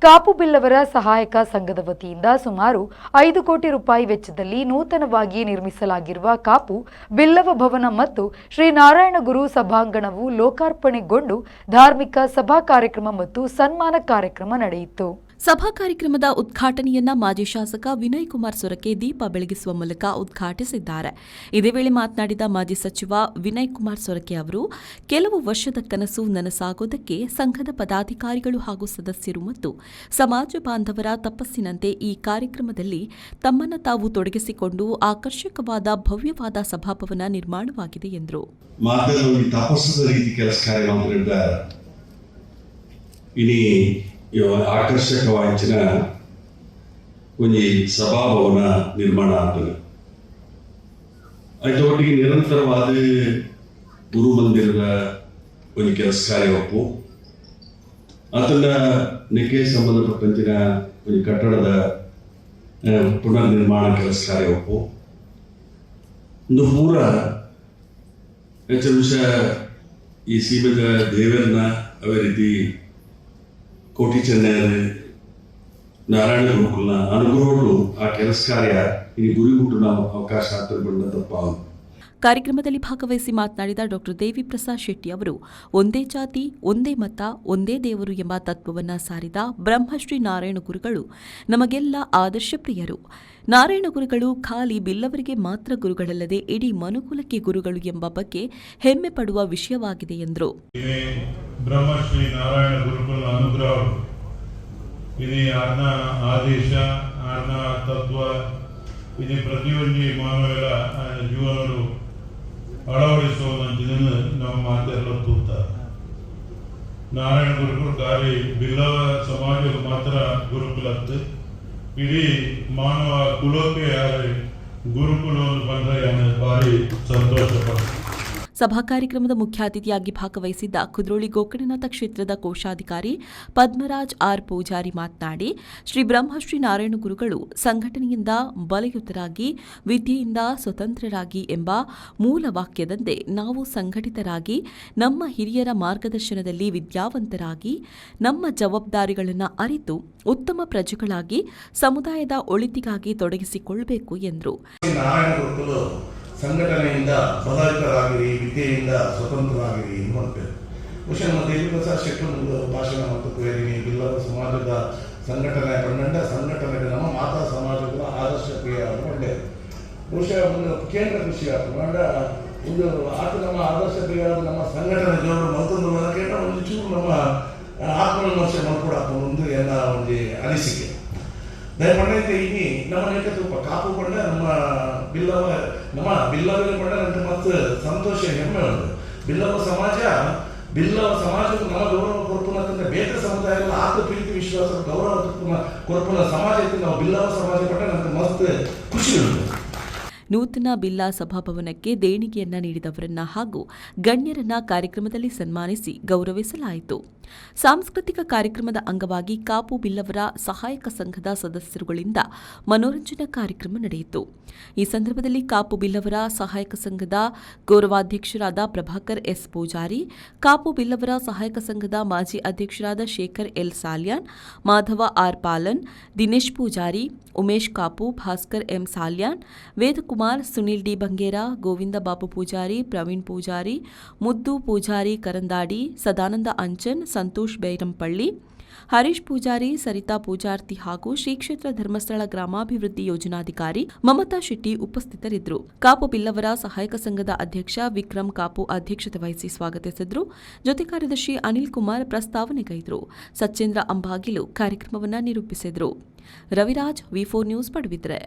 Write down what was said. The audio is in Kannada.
ಕಾಪು ಬಿಲ್ಲವರ ಸಹಾಯಕ ಸಂಘದ ವತಿಯಿಂದ ಸುಮಾರು 5 ಕೋಟಿ ರೂಪಾಯಿ ವೆಚ್ಚದಲ್ಲಿ ನೂತನವಾಗಿ ನಿರ್ಮಿಸಲಾಗಿರುವ ಕಾಪು ಬಿಲ್ಲವ ಭವನ ಮತ್ತು ಶ್ರೀ ನಾರಾಯಣ ಗುರು ಸಭಾಂಗಣವು ಲೋಕಾರ್ಪಣೆಗೊಂಡು ಧಾರ್ಮಿಕ ಸಭಾ ಕಾರ್ಯಕ್ರಮ ಮತ್ತು ಸನ್ಮಾನ ಕಾರ್ಯಕ್ರಮ ನಡೆಯಿತು. ಸಭಾ ಕಾರ್ಯಕ್ರಮದ ಉದ್ಘಾಟನೆಯನ್ನ ಮಾಜಿ ಶಾಸಕ ವಿನಯ್ ಕುಮಾರ್ ಸೊರಕೆ ದೀಪ ಬೆಳಗಿಸುವ ಮೂಲಕ ಉದ್ಘಾಟಿಸಿದ್ದಾರೆ. ಇದೇ ವೇಳೆ ಮಾತನಾಡಿದ ಮಾಜಿ ಸಚಿವ ವಿನಯ್ ಕುಮಾರ್ ಸೊರಕೆ ಅವರು, ಕೆಲವು ವರ್ಷದ ಕನಸು ನನಸಾಗೋದಕ್ಕೆ ಸಂಘದ ಪದಾಧಿಕಾರಿಗಳು ಹಾಗೂ ಸದಸ್ಯರು ಮತ್ತು ಸಮಾಜ ಬಾಂಧವರ ತಪಸ್ಸಿನಂತೆ ಈ ಕಾರ್ಯಕ್ರಮದಲ್ಲಿ ತಮ್ಮನ್ನು ತಾವು ತೊಡಗಿಸಿಕೊಂಡು ಆಕರ್ಷಕವಾದ ಭವ್ಯವಾದ ಸಭಾಭವನ ನಿರ್ಮಾಣವಾಗಿದೆ ಎಂದರು. ಆಕರ್ಷಕವಾದ ಒಂದು ಸಭಾಭವನ ನಿರ್ಮಾಣ ಆಗ್ತದೆ. ಅದರೊಟ್ಟಿಗೆ ನಿರಂತರವಾದ ಗುರು ಮಂದಿರದ ಒಂದು ಕೆಲಸ ಕಾರ್ಯ ಒಪ್ಪು ಅದನ್ನ ನೆಕ್ಕೆ ಸಂಬಂಧಪಟ್ಟಂತಿನ ಒಂದು ಕಟ್ಟಡದ ಪುನರ್ ನಿರ್ಮಾಣ ಕೆಲಸ ಕಾರ್ಯ ಒಪ್ಪು ಒಂದು ಪೂರ ಹೆಚ್ಚು ಈ ಸೀಮೆದ ದೇವರನ್ನ ಅವೇ ರೀತಿ ಕೋಟಿ ಚೆನ್ನೈ ನಾರಾಯಣ ಗುರುಕುಲ್ನ ಅನುಗ್ರಹಗಳು ಆ ಕೆಲಸ ಕಾರ್ಯ ಈ ಗುರಿ ಮುಟ್ಟುನ ಅವಕಾಶ ಆಗ್ತಿರಬಲ್ಲ ತಪ್ಪ. ಕಾರ್ಯಕ್ರಮದಲ್ಲಿ ಭಾಗವಹಿಸಿ ಮಾತನಾಡಿದ ಡಾ ದೇವಿ ಪ್ರಸಾದ್ ಶೆಟ್ಟಿ ಅವರು, ಒಂದೇ ಜಾತಿ ಒಂದೇ ಮತ ಒಂದೇ ದೇವರು ಎಂಬ ತತ್ವವನ್ನು ಸಾರಿದ ಬ್ರಹ್ಮಶ್ರೀ ನಾರಾಯಣ ಗುರುಗಳು ನಮಗೆಲ್ಲ ಆದರ್ಶ ಪ್ರಿಯರು. ನಾರಾಯಣ ಗುರುಗಳು ಖಾಲಿ ಬಿಲ್ಲವರಿಗೆ ಮಾತ್ರ ಗುರುಗಳಲ್ಲದೆ ಇಡೀ ಮನುಕುಲಕ್ಕೆ ಗುರುಗಳು ಎಂಬ ಬಗ್ಗೆ ಹೆಮ್ಮೆ ಪಡುವ ವಿಷಯವಾಗಿದೆ ಎಂದರು. ಬ್ರಹ್ಮಶ್ರೀ ನಾರಾಯಣ ಗುರುಕುಲ ಅನುಗ್ರಹ ಇದು ಆಜ್ಞಾ ಆದೇಶ ಆಜ್ಞಾ ತತ್ವ ಇದು ಪ್ರತಿಯೊಂದು ಮಾನವರ ಜೀವನರು ಅಳವಡಿಸುವುದಂತಿದ್ದನ್ನು ನಮ್ಮ ಮಾತೆಲ್ಲ ತೂತಾರೆ. ನಾರಾಯಣ ಗುರುಕುಲ ಖಾಲಿ ಬಿಲ್ಲವ ಸಮಾಜ ಮಾತ್ರ ಗುರುಕುಲತ್ತು ಇಡೀ ಮಾನವ ಕುಲಕ್ಕೆ ಗುರುಕುಲವನ್ನು ಬಂದರೆ ಭಾರಿ ಸಂತೋಷಪಡ್ತಾರೆ. ಸಭಾ ಕಾರ್ಯಕ್ರಮದ ಮುಖ್ಯ ಅತಿಥಿಯಾಗಿ ಭಾಗವಹಿಸಿದ್ದ ಕುದ್ರೋಳಿ ಗೋಕರ್ಣನಾಥ ಕ್ಷೇತ್ರದ ಕೋಶಾಧಿಕಾರಿ ಪದ್ಮರಾಜ್ ಆರ್ ಪೂಜಾರಿ ಮಾತನಾಡಿ, ಶ್ರೀ ಬ್ರಹ್ಮಶ್ರೀ ನಾರಾಯಣ ಗುರುಗಳು ಸಂಘಟನೆಯಿಂದ ಬಲಯುತರಾಗಿ ವಿದ್ಯೆಯಿಂದ ಸ್ವತಂತ್ರರಾಗಿ ಎಂಬ ಮೂಲ ವಾಕ್ಯದಂತೆ ನಾವು ಸಂಘಟಿತರಾಗಿ ನಮ್ಮ ಹಿರಿಯರ ಮಾರ್ಗದರ್ಶನದಲ್ಲಿ ವಿದ್ಯಾವಂತರಾಗಿ ನಮ್ಮ ಜವಾಬ್ದಾರಿಗಳನ್ನು ಅರಿತು ಉತ್ತಮ ಪ್ರಜೆಗಳಾಗಿ ಸಮುದಾಯದ ಒಳಿತಿಗಾಗಿ ತೊಡಗಿಸಿಕೊಳ್ಳಬೇಕು ಎಂದರು. ಸಂಘಟನೆಯಿಂದ ಬಲಯುತರಾಗಿರಿ, ವಿದ್ಯೆಯಿಂದ ಸ್ವತಂತ್ರರಾಗಿರಿ ಎನ್ನುವಂತೆ ಬಹುಶಃ ನಮ್ಮ ದೇವಿ ಪ್ರಸಾದ್ ಶೆಟ್ಟಿ ಭಾಷಣ ಮತ್ತು ಪ್ರೇರಣೆ ಬಿಲ್ಲವ ಸಮಾಜದ ಸಂಘಟನೆ ಬಂದಂಡ ಸಂಘಟನೆಗೆ ನಮ್ಮ ಮಾತಾ ಸಮಾಜದ ಆದರ್ಶ ಪ್ರಿಯ ಒಳ್ಳೆ ಬಹುಶಃ ಒಂದು ಕೇಂದ್ರ ಕೃಷಿ ಆದ ಒಂದು ಆತ ನಮ್ಮ ಆದರ್ಶ ಪ್ರಿಯ ನಮ್ಮ ಸಂಘಟನೆ ಜೋರು ಮತ್ತೊಂದು ಕೇಂದ್ರ ಒಂದು ಚೂರು ನಮ್ಮ ಆತ್ಮವಿಮರ್ಶೆ ಮಾಡ್ಕೊಡಾಕ ಒಂದು ಎಲ್ಲ ಒಂದು ಅನಿಸಿಕೆ ದಯಮಾಡಿ ಇನಿ ನಮ್ಮ ನೇತೃತ್ವ ಕಾಪು ಪಂಡ ನಮ್ಮ ಬಿಲ್ಲವರಿಗೆ ಪಂಡ ನಂಗೆ ಮತ್ತೆ ಸಂತೋಷ ಹೆಮ್ಮೆ ಉಂಟು. ಬಿಲ್ಲವ ಸಮಾಜಕ್ಕೆ ನಮ್ಮ ಗೌರವ ಕೊರಪುನಂದ್ರೆ ಬೇರೆ ಸಮುದಾಯಗಳ ಆತ್ಮ ಪ್ರೀತಿ ವಿಶ್ವಾಸ ಗೌರವ ಕೊರಪುನ ಸಮಾಜಕ್ಕೆ ನಾವು ಬಿಲ್ಲವ ಸಮಾಜ ಪಂಡ ನಂಗೆ ಮಸ್ತ್ ಖುಷಿ ಉಂಟು. ನೂತನ ಬಿಲ್ಲಾ ಸಭಾಭವನಕ್ಕೆ ದೇಣಿಗೆಯನ್ನ ನೀಡಿದವರನ್ನ ಹಾಗೂ ಗಣ್ಯರನ್ನ ಕಾರ್ಯಕ್ರಮದಲ್ಲಿ ಸನ್ಮಾನಿಸಿ ಗೌರವಿಸಲಾಯಿತು. ಸಾಂಸ್ಕೃತಿಕ ಕಾರ್ಯಕ್ರಮದ ಅಂಗವಾಗಿ ಕಾಪು ಬಿಲ್ಲವರ ಸಹಾಯಕ ಸಂಘದ ಸದಸ್ಯರುಗಳಿಂದ ಮನೋರಂಜನಾ ಕಾರ್ಯಕ್ರಮ ನಡೆಯಿತು. ಈ ಸಂದರ್ಭದಲ್ಲಿ ಕಾಪು ಬಿಲ್ಲವರ ಸಹಾಯಕ ಸಂಘದ ಗೌರವಾಧ್ಯಕ್ಷರಾದ ಪ್ರಭಾಕರ್ ಎಸ್ ಪೂಜಾರಿ, ಕಾಪು ಬಿಲ್ಲವರ ಸಹಾಯಕ ಸಂಘದ ಮಾಜಿ ಅಧ್ಯಕ್ಷರಾದ Shekhar L Salian, Madhava R Palan, Dinesh Poojari, Umesh Kapu, Bhaskar M Salian, Vedakumar, Sunil D Bangera, Govinda Babu Poojari, Praveen Poojari, Muddu Poojari ಕರಂದಾಡಿ, Sadananda Anchan, Santosh Bairampalli, Harish Poojary, Sarita Poojarthi ಹಾಗೂ ಶ್ರೀ ಕ್ಷೇತ್ರ ಧರ್ಮಸ್ಥಳ ಗ್ರಾಮಾಭಿವೃದ್ಧಿ ಯೋಜನಾಧಿಕಾರಿ ಮಮತಾ ಶೆಟ್ಟಿ ಉಪಸ್ಥಿತರಿದ್ದರು. ಕಾಪು ಬಿಲ್ಲವರ ಸಹಾಯಕ ಸಂಘದ ಅಧ್ಯಕ್ಷ ವಿಕ್ರಮ್ ಕಾಪು ಅಧ್ಯಕ್ಷತೆ ವಹಿಸಿ ಸ್ವಾಗತಿಸಿದ್ರು. ಜೊತೆ ಕಾರ್ಯದರ್ಶಿ ಅನಿಲ್ ಕುಮಾರ್ ಪ್ರಸ್ತಾವನೆಗೈದರು. ಸಚ್ಚೇಂದ್ರ ಅಂಬಾಗಿಲು ಕಾರ್ಯಕ್ರಮವನ್ನು ನಿರೂಪಿಸಿದರು. ರವಿರಾಜ್, ವಿ4 ನ್ಯೂಸ್, ಪಡುಬಿದ್ರೆ.